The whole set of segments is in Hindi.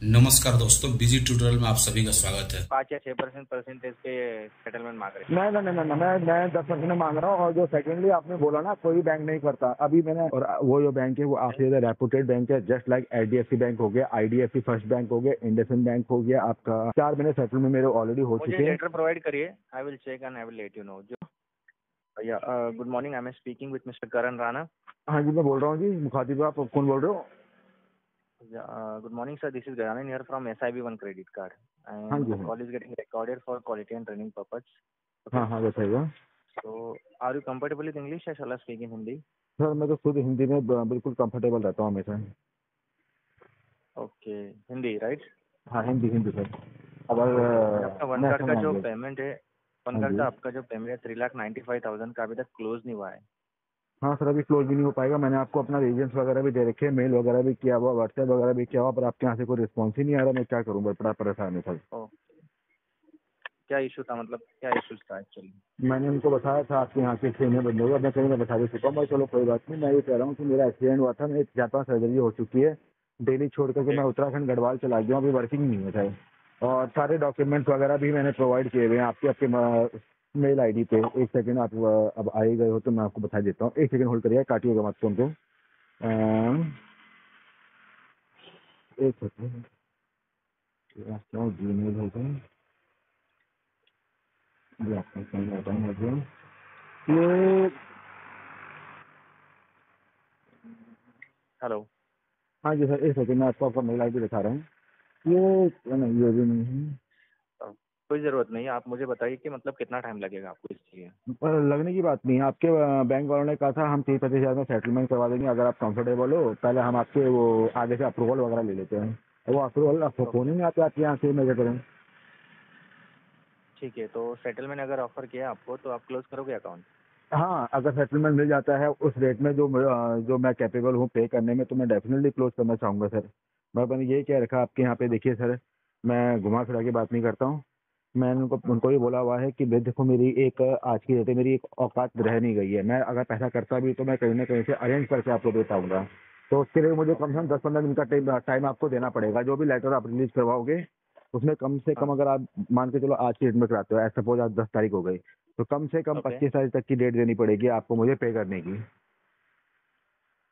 नमस्कार दोस्तों, बिजी ट्यूटोरियल में आप सभी का स्वागत है। 5 या 6% परसेंटेज पे सेटलमेंट मांग रहे हैं। नहीं, मैं 10% मांग रहा हूँ। और जो सेकेंडली आपने बोला ना, कोई बैंक नहीं करता अभी मैंने। और वो जो बैंक है वो आपसे ज्यादा रेपुटेड बैंक है, जस्ट लाइक एचडीएफसी बैंक हो गया, आईडीएफसी फर्स्ट बैंक हो गया, इंडसइंड बैंक हो गया। आपका 4 महीने सेटलमेंट मेरे ऑलरेडी हो मुझे चुके हैं। लेटर प्रोवाइड करिए, I will check and I will let you know. जो भैया, good morning, I am speaking with mister Karan Rana. हाँ जी, मैं बोल रहा हूँ जी। मुखातिब आप कौन बोल रहे हो? Good morning sir, this is Gajanan here from SIB1 credit card हाँ एंड जी, द हाँ। Call is getting recorded for quality and training purpose. हाँ हाँ, बताइएगा। So are you comfortable with English or shall I speak in Hindi? Sir मैं तो खुद हिंदी में बिल्कुल कंफर्टेबल रहता हूँ हमेशा। Okay, Hindi right. हाँ, हिंदी हिंदी सर। अगर आपका वन कार्ड नेशनल का जो लैंग्वेज। पेमेंट है, वन हाँ कार्ड जी। का आपका जो पेमेंट है 3,95,000 का अभी तक क्लोज नहीं हुआ है। हाँ सर, अभी क्लोज भी नहीं हो पाएगा। मैंने आपको अपना रीजन्स वगैरह भी दे रखे हैं, मेल वगैरह भी किया हुआ, व्हाट्सएप वगैरह भी किया हुआ, पर आपके यहाँ से कोई रिस्पॉन्स ही नहीं आ रहा। मैं क्या करूँ, बड़ा परेशान है सर। ओ, क्या इशू था, मतलब क्या इशू था एक्चुअली? मैंने उनको बताया था आपके यहाँ से 6 महीने बंद होगा। मैं कहीं मैं बता भी चुका हूँ। मैं चलो कोई बात नहीं। मैं ये कह रहा हूँ कि मेरा एक्सीडेंट हुआ था, मेरी 4-5 सर्जरी हो चुकी है। दिल्ली छोड़ करके मैं उत्तराखंड गढ़वाल चला गया हूँ, अभी वर्किंग नहीं है सर। और सारे डॉक्यूमेंट्स वगैरह भी मैंने प्रोवाइड किए हुए हैं आपके मेल आईडी पे। एक सेकंड, आप अब आए गए हो तो मैं आपको बता देता हूँ। एक सेकंड होल्ड करिए, काटिएगा मत फोन को। एक सेकंड, क्यों जीमेल होगा ये आपका कहीं होता है मुझे ये। हेलो। हाँ जी सर, एक सेकंड, मैं आपको आपका मेल आईडी दिखा रहा हूँ। ये नहीं, ये भी नहीं है। कोई ज़रूरत नहीं है, आप मुझे बताइए कि मतलब कितना टाइम लगेगा आपको इसके लिए। पर लगने की बात नहीं है। आपके बैंक वालों ने कहा था हम 30-35 हज़ार में सेटलमेंट करवा देंगे, अगर आप कंफर्टेबल हो। पहले हम आपके वो आगे से अप्रूवल वगैरह ले लेते हैं। वो अप्रूवल आपको फोन ही नहीं आते आपके यहाँ से, मैं क्या करूँ? ठीक है, तो सेटलमेंट अगर ऑफर किया आपको तो आप क्लोज करोगे अकाउंट? हाँ, अगर सेटलमेंट मिल जाता है उस रेट में जो मैं कैपेबल हूँ पे करने में, तो मैं डेफिनेटली क्लोज करना चाहूँगा सर। मैंने ये क्या रखा आपके यहाँ पे, देखिए सर, मैं घुमा फिरा के बात नहीं करता हूँ। मैंने उनको ये बोला हुआ है कि भाई देखो, मेरी एक आज की डेट में मेरी एक औकात रह नहीं गई है। मैं अगर पैसा करता भी तो मैं कहीं ना कहीं से अरेंज करके आपको दे पाऊंगा। तो उसके लिए मुझे कम से कम 10-15 दिन का टाइम आपको देना पड़ेगा। जो भी लेटर आप रिलीज करवाओगे उसमें कम से कम, हाँ, अगर आप मान के चलो आज की डेट में कराते हो, सपोज आज 10 तारीख हो गई, तो कम से कम ओके 25 तारीख तक की डेट देनी पड़ेगी आपको मुझे पे करने की।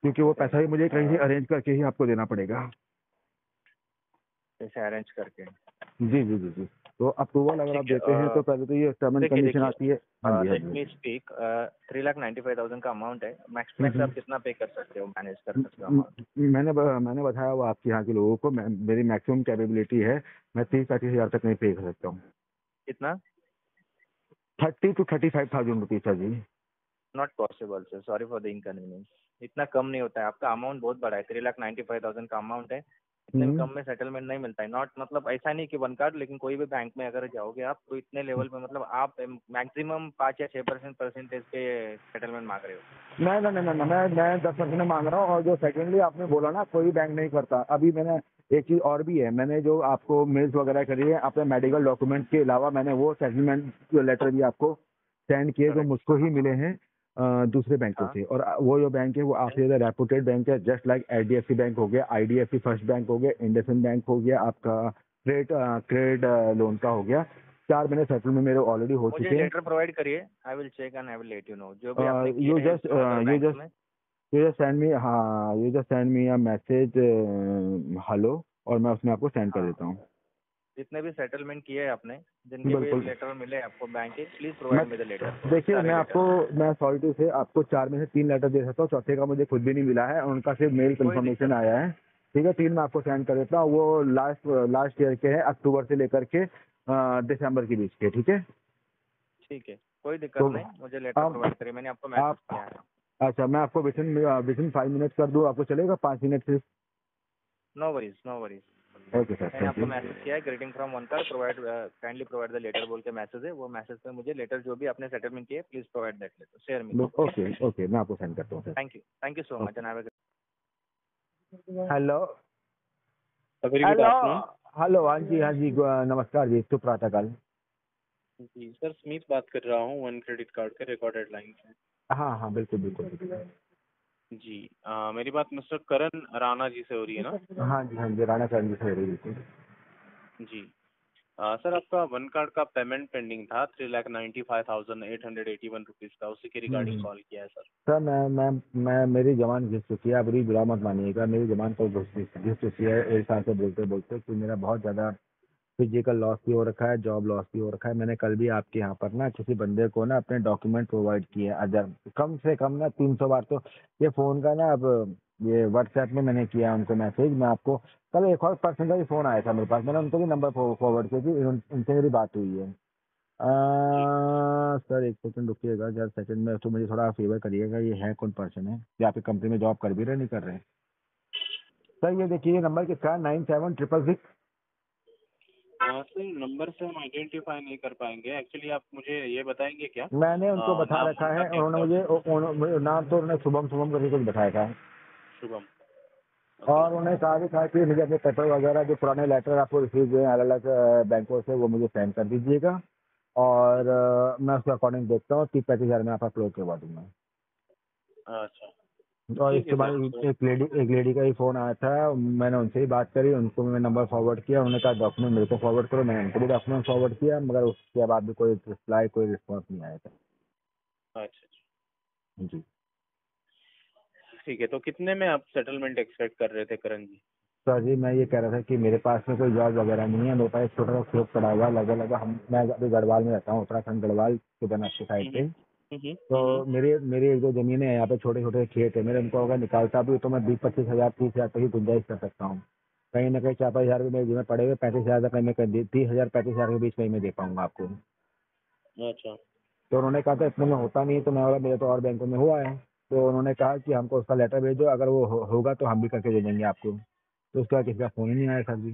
क्योंकि वो ओके, पैसा भी मुझे कहीं से अरेंज करके ही आपको देना पड़ेगा। पैसे अरेंज करके। जी जी जी जी। तो अप्रूवल अगर आप ठीक है, देते हैं तो पहले तो ये टर्म एंड देखिए कंडीशन देखिए, आती है। हाँ जी, हाँ लेट जी। Me speak. 3,95,000 का अमाउंट है, मैक्स हम्म, मैक्स हम्म। आप कितना पे कर सकते हो, मैनेज कर सकते हो अमाउंट? मैंने बताया हुआ आपके यहाँ के लोगों को, मेरी मैक्सिमम कैपेबिलिटी है। मैं 30-35 हज़ार तक नहीं पे कर सकता हूँ। कितना? 30 to 35,000 rupees sir ji. Not possible sir, sorry for the inconvenience. इतना कम नहीं होता है, आपका अमाउंट बहुत बड़ा है, 3,95,000 का अमाउंट है। इतने में हम्म। कम में सेटलमेंट नहीं मिलता है। नॉट मतलब ऐसा नहीं कि वन कार्ड, लेकिन कोई भी बैंक में अगर जाओगे आप तो इतने लेवल पे मतलब आप मैक्सिमम 5 या 6% परसेंटेज पे सेटलमेंट मांग रहे हो। नहीं, मैं 10% मांग रहा हूँ। और जो सेकेंडली आपने बोला ना, कोई बैंक नहीं करता अभी। मैंने एक चीज़ और भी है, मैंने जो आपको मेल्स वगैरह करी है अपने मेडिकल डॉक्यूमेंट के अलावा, मैंने वो सेटलमेंट लेटर भी आपको सेंड किए जो करेक्ट। मुझको ही मिले हैं दूसरे बैंकों हाँ। से। और वो जो बैंक है वो आपसे ज़्यादा रेपुटेड बैंक है, जस्ट लाइक एचडीएफसी बैंक हो गया, आईडीएफसी फर्स्ट बैंक हो गया, इंडसइंड बैंक हो गया, आपका क्रेडिट लोन का हो गया। 4 महीने सेटलमेंट मेरे ऑलरेडी हो मुझे चुके हैं। लेटर प्रोवाइड करिए, I will check and I will let you know. जो भी आपने किए यू हैं just other you banks just में। यू जस्ट सेंड मी, हाँ, you just send me a message hello, और मैं उसमें आपको सेंड कर हाँ, देता हूँ। जितने भी सेटलमेंट किए हैं आपने, जिनके भी बिल्कुल। लेटर मिले आपको बैंक के, प्लीज मैं प्रोवाइड मी द लेटर, देखिए, सारे लेटर। मैं सॉरी टू से आपको 4 में से 3 लेटर दे सकता हूँ, चौथे का मुझे खुद भी नहीं मिला है और उनका सिर्फ मेल कोई कंफर्मेशन दिक्कत आया नहीं। है। ठीक है, 3 मैं आपको सेंड कर देता हूँ। वो लास्ट ईयर के हैं, अक्टूबर से लेकर के दिसंबर के बीच के। ठीक है। ठीक है, कोई दिक्कत तो नहीं, मुझे लेटर अब प्रोवाइड करिए, मैंने आपको मैसेज आप किया है। अच्छा, मैं आपको विथिन 5 मिनट्स कर दूँ, आपको चलेगा? 5 मिनट से? No worries no worries. Okay sir, मैंने थैंक आपको यू। मैसेज किया है, greeting from one card, provide kindly provide the letter बोल के मैसेज है। वो मैसेज पे मुझे लेटर जो भी आपने सेटलमेंट किए please provide that letter, share me. Okay okay, मैं आपको सेंड करता हूँ sir. Thank you so much and have a hello very good hello afternoon. Hello, हाँ जी, हाँ जी, नमस्कार जी, शुभ प्रातःकाल। जी सर, स्मिथ बात कर रहा हूँ वन क्रेडिट कार्ड के रिकॉर्डेड लाइन से। हाँ हाँ, बिल्कुल बिल्कुल बिल्कुल। जी मेरी बात मिस्टर करण राणा जी से हो रही है ना? हाँ जी, हाँ जी, राणा सर जी से हो रही है बिल्कुल। जी सर, आपका वन कार्ड का पेमेंट पेंडिंग था 3,95,881 रुपीज़ का, उसी के रिगार्डिंग हम्म। कॉल किया है सर। सर मैं मेरी जबान घिस चुकी है, आप बुरी बुरा मत मानिएगा, मेरी जबान तो घिस चुकी है एक साल से बोलते बोलते कि मेरा बहुत ज़्यादा फिजिकल लॉस भी हो रखा है, जॉब लॉस भी हो रखा है। मैंने कल भी आपके यहाँ पर ना किसी बंदे को ना अपने डॉक्यूमेंट प्रोवाइड किए अदर कम से कम ना 300 बार तो ये फ़ोन का ना अब ये व्हाट्सएप में मैंने किया उनको मैसेज। मैं आपको कल एक और पर्सन का भी फ़ोन आया था मेरे पास, मैंने उनको भी नंबर फॉरवर्ड किया कि उनसे मेरी बात हुई है। जी सर एक सेकंड रुकिएगा, जरा सेकंड में तो मुझे थोड़ा फेवर करिएगा, ये है कौन पर्सन है, ये आपकी कंपनी में जॉब कर भी रहे नहीं कर रहे हैं? सर ये देखिए, ये नंबर किसका है, 9766। सर, नंबर से हम आइडेंटिफाई नहीं कर पाएंगे एक्चुअली। आप मुझे ये बताएंगे क्या मैंने उनको बता नाम रखा उनका है, क्या उन्होंने था? नाम तो उन्होंने शुभम शुभम करके कुछ बताया था। शुभम। ओके। और उन्हें कहा भी था कि मुझे अपने पेपर वगैरह जो पुराने लेटर आपको रिसीव हुए हैं अलग अलग बैंकों से, वो मुझे सेंड कर दीजिएगा और मैं उसके अकॉर्डिंग देखता हूँ, 30-35 हज़ार में आप अपलोड करवा दूंगा। अच्छा, और ठीक है इसके बाद सर। तो एक लेडी का ही फोन आया था, मैंने उनसे ही बात करी, उनको मैं नंबर फॉरवर्ड किया, उन्होंने कहा डॉक्यूमेंट मेरे को फॉरवर्ड करो, मैंने उनको भी डॉक्यूमेंट फॉरवर्ड किया, मगर उसके बाद भी कोई रिप्लाई कोई रिस्पॉन्स नहीं आया था। अच्छा अच्छा, जी ठीक है। तो कितने में आप सेटलमेंट एक्सपेक्ट कर रहे थे करण जी? सर जी, मैं ये कह रहा था कि मेरे पास में कोई जॉब वगैरह नहीं है, मेरे पास एक छोटा सा खेत पड़ा हुआ है, लगभग मैं अभी गढ़वाल में रहता हूँ, उत्तराखंड गढ़वाल केदारनाथ की साइड पे। तो हम्म। मेरी मेरी एक दो जमीनें हैं यहाँ पे, छोटे छोटे खेत है मेरे, उनको अगर निकालता भी तो मैं 20-25 हज़ार 30 हज़ार तक ही गुंजाइश कर सकता हूँ। कहीं ना कहीं 4-5 हज़ार मेरे जिम्मे पड़े हुए, 35 हज़ार तक मैं 30 हज़ार 35 हज़ार के बीच में मैं दे पाऊंगा आपको। अच्छा तो उन्होंने कहा था इतने में होता नहीं है, तो मैं बोला मेरे तो और बैंकों में हुआ है। तो उन्होंने कहा कि हमको उसका लेटर भेजो, अगर वो होगा तो हम भी करके दे देंगे आपको। तो उसके बाद किसी का फ़ोन ही नहीं आया सर जी,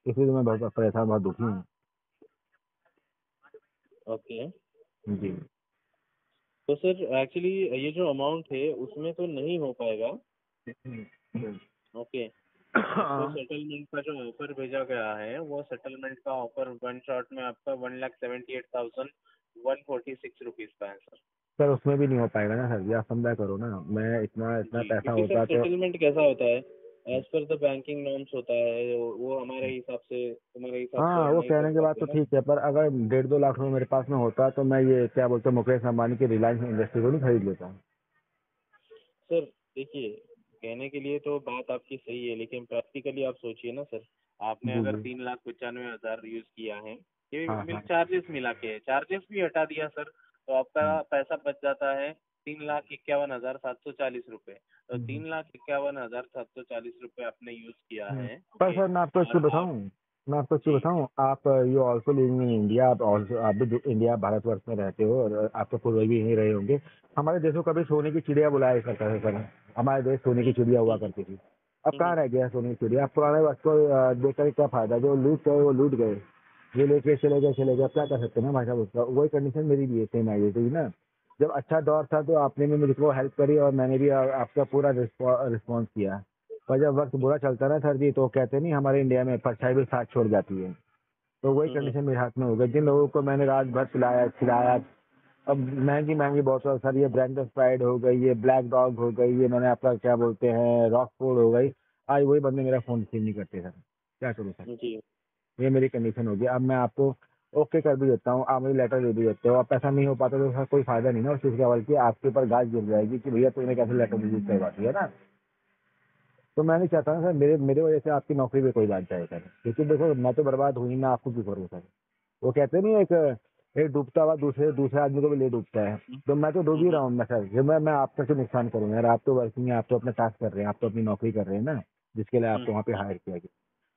इसलिए तो मैं बहुत परेशान बहुत दुखी हूँ। ओके। जी तो सर एक्चुअली ये जो अमाउंट है उसमें तो नहीं हो पाएगा। ओके। आपको हाँ। सेटलमेंट का जो ऑफर भेजा गया है वो सेटलमेंट का ऑफर वन शॉट में आपका 1,78,146 रुपीज़ का है सर। सर उसमें भी नहीं हो पाएगा ना सर जी, आप समझा करो ना, मैं इतना इतना जी, पैसा क्योंकि सर होता तो। सेटलमेंट कैसा होता है, as per the banking norms होता है, वो हमारे हिसाब से तुम्हारे हिसाब से हाँ, हम वो नहीं कर कहने के बाद पाते तो ना। ठीक है, पर अगर 1.5-2 लाख रुपए मेरे पास में होता तो मैं ये क्या बोलते हैं मुकेश अंबानी की रिलायंस इंडस्ट्री को नहीं खरीद लेता। सर देखिए, कहने के लिए तो बात आपकी सही है, लेकिन प्रैक्टिकली आप सोचिए ना सर। आपने जी अगर जी। 3,95,000 यूज किया है, ये हाँ मिल हाँ। चार्जेस मिला के, चार्जेस भी हटा दिया सर, तो आपका हम्म, पैसा बच जाता है 3,51,740 रुपये। तो हम्म, 3,51,740 रुपये आपने यूज किया है। पर ओके। सर और आप मैं आपको एक चीज जी बताऊं, आप you also living in India, आप भी इंडिया भारतवर्ष में रहते हो और आपके पूर्वज भी यहीं रहे होंगे। हमारे देशों कभी सोने की चिड़िया बुलाया करता था सर, हमारे देश सोने की चिड़िया हुआ हम्म, करती थी। अब हम्म, कहाँ रह गया सोने की चिड़िया? अब पुराने वक्त को देख कर क्या फायदा, जो लूट गए वो लूट गए, ये लेके चले गए, अब क्या कर सकते हैं ना भाई साहब, उसका वही कंडीशन मेरी भी है, सेम आई थी ना। जब अच्छा दौर था तो आपने भी मुझको हेल्प करी और मैंने भी आपका पूरा रिस्पॉन्स किया। और जब वक्त बुरा चलता है ना सर जी, तो कहते नहीं हमारे इंडिया में परछाई भी साथ छोड़ जाती है। तो वही हम्म, कंडीशन मेरे हाथ में हो गई, जिन लोगों को मैंने रात भर पिलाया खिलाया, अब महंगी महंगी बोतल सर, ये ब्रांडेड स्प्राइट हो गई, ये ब्लैक डॉग हो गई, ये मैंने आपका क्या बोलते हैं रॉक फूड हो गई, आज वही बंदे मेरा फोन रिसीव नहीं करते सर। क्या करूँ सर? जी ये मेरी कंडीशन होगी। अब मैं आपको ओके कर भी देता हूँ, आप मुझे लेटर दे भी देते हो, अब पैसा नहीं हो पाता तो सर कोई फायदा नहीं ना उस चीज़ का, बल्कि आपके ऊपर गाज गिर जाएगी कि भैया तुमने कैसे लेटर रिलीज करवा दिया ना। तो मैं नहीं चाहता ना सर मेरे मेरे वजह से आपकी नौकरी पे कोई बात जाए सर, क्योंकि देखो मैं तो बर्बाद हुई, मैं आपको क्यों करूँ सर? वो कहते नहीं एक एक डूबता हुआ दूसरे दूसरे आदमी को भी ले डूबता है, तो मैं तो डूब ही रहा हूँ मैं सर, ये मैं आपका क्यों नुकसान करूँ यार? आप तो वर्किंग है, आप तो अपना टास्क कर रहे हैं, आप तो अपनी नौकरी कर रहे हैं ना, जिसके लिए आपको वहाँ पे हायर किया गया।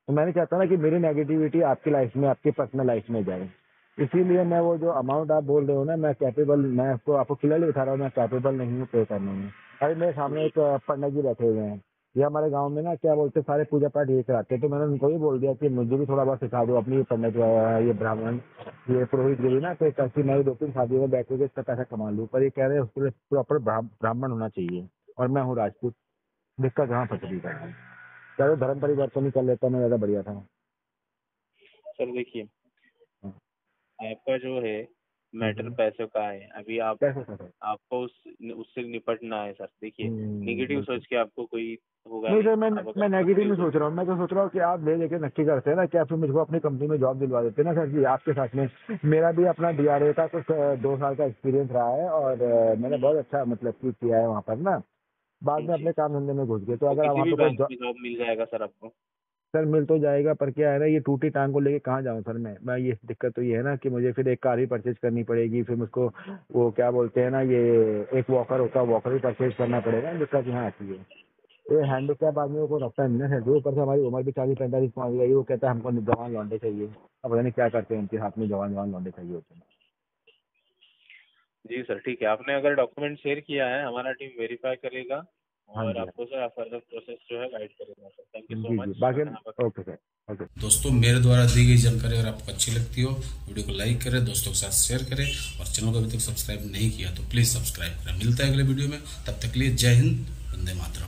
तो मैं नहीं चाहता ना कि मेरी नेगेटिविटी आपकी लाइफ में, आपकी पर्सनल लाइफ में जाए। इसीलिए मैं वो जो अमाउंट आप बोल रहे हो ना, मैं आपको क्लियरली बता रहा हूँ, मैं कैपेबल नहीं हूँ पे करने में। अरे मेरे सामने जी एक पंडित जी बैठे हुए हैं, ये हमारे गांव में ना क्या बोलते हैं सारे पूजा पाठ ये कराते हैं, तो मैंने उनको ही बोल दिया कि मुझे भी थोड़ा बहुत सिखा दो अपनी पंडित ये ब्राह्मण ये पुरोहित गिरी ना, तो ताकि मैं 2-3 शादियों में बैठ के इसका पैसा कमा लूँ। पर ये कह रहे हैं उसके लिए प्रॉपर ब्राह्मण होना चाहिए, और मैं हूँ राजपूत, जिसका जहाँ पसंद करता है। क्या वो धर्म परिवर्तन ही कर लेता मैं ज़्यादा बढ़िया था। सर देखिए, आपका जो है मैटर पैसों का है। अभी आप कैसे सर? आपको उससे निपटना है सर। देखिए, नेगेटिव सोच के आपको कोई होगा नहीं सर, नहीं। आप अगर मैं नेगेटिव नहीं positive सोच रहा हूँ। मैं तो सोच रहा हूँ कि आप ले लेके नक्की करते हैं ना, कि आप फिर मुझको अपनी कंपनी में जॉब दिलवा देते हैं ना सर जी आपके साथ में। मेरा भी अपना DRA का कुछ 2 साल का एक्सपीरियंस रहा है, और मैंने बहुत अच्छा मतलब कि किया है वहाँ पर ना। बाद में जी, अपने काम धंधे में घुस गए, तो तो अगर आप किसी वहाँ भी पे कोई बैंक में जॉब मिल जाएगा सर आपको। सर मिल तो जाएगा, पर क्या है ना, ये टूटी टांग को लेके कहाँ जाऊँ सर मैं ये दिक्कत तो ये है ना कि मुझे फिर एक कार भी परचेज करनी पड़ेगी, फिर मुझको वो क्या बोलते हैं ना, ये एक वॉकर होता है, वॉकर भी परचेज करना पड़ेगा। दिक्कत यहाँ आती है, ये हैंडीकैप आदमियों को रखता है नहीं ना सर। ऊपर से हमारी उम्र भी 40-45 पहुंच गई, वो कहता है हमको जवान लौंडे चाहिए। अब पता नहीं क्या करते हैं, उनके हाथ में जवान लौंडे चाहिए होते हैं। जी सर, ठीक है। आपने अगर डॉक्यूमेंट शेयर किया है, हमारा टीम वेरीफाई करेगा हाँ और जी, आपको सर फर्दर प्रोसेस जो है गाइड करेगा सर। थैंक यू सो जी जी, मच। बाकी ओके सर, ओके। दोस्तों, मेरे द्वारा दी गई जानकारी अगर आपको अच्छी लगती हो, वीडियो को लाइक करें, दोस्तों के साथ शेयर करें, और चैनल को अभी तक सब्सक्राइब नहीं किया तो प्लीज सब्सक्राइब करें। मिलता है अगले वीडियो में, तब तक के लिए जय हिंद, वंदे मातरम।